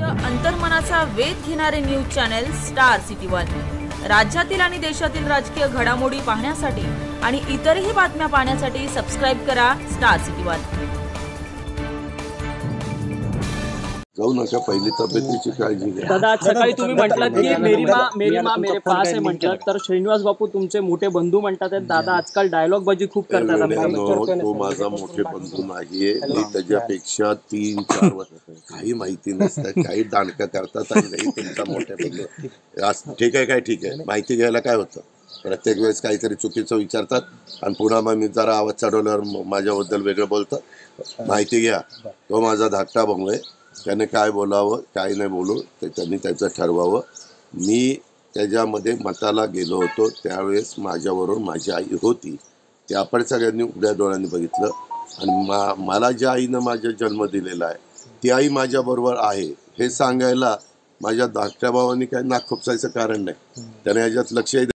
सत्य अंतर्मनाचा वेध घेणारे news channel star city one. राज्यातील आणि देशातील राजकीय घडामोडी पाहण्यासाठी आणि इतरही बातम्या पाहण्यासाठी सबस्क्राइब करा स्टार सिटी वन। जाऊ नका, पहिली तब्येतीची काळजी घ्या। दादा, सकाळी तुम्ही म्हटलात की मेरी माँ मेरे पास आहे म्हटलं, तर श्रीनिवास बापू तुमचे मोठे बंधू म्हणतात दादा आजकाल डायलॉग बाजी खूप करतात। तो माझा मोठे बंधू नाहीये, मी त्याच्यापेक्षा 3-4 वर्ष काही माहिती नसतं, काही दांडका करतात आणि नाही तुमचा मोठे बंधू। ठीक आहे, काय ठीक आहे, माहिती घ्यायला काय होतं, प्रत्येक वेळेस काहीतरी चुकीचं विचारतात आणि पुन्हा मग मी जरा आवाज चढवल्यावर माझ्याबद्दल वेगळं बोलतात। माहिती घ्या, तो माझा धाकटा भाऊ आहे, त्याने काय बोलावं काय नाही बोलू ते त्यांनी त्याचं ठरवावं। मी त्याच्यामध्ये मताला गेलो होतो त्यावेळेस माझ्याबरोबर माझी आई होती, ते आपण सगळ्यांनी उघड्या डोळ्यांनी बघितलं आणि मला ज्या आईनं माझा जन्म दिलेला आहे ती आई माझ्याबरोबर आहे हे सांगायला माझ्या धाकट्या भावांनी काही नाक खुपसायचं कारण नाही, त्याने ह्याच्यात लक्षही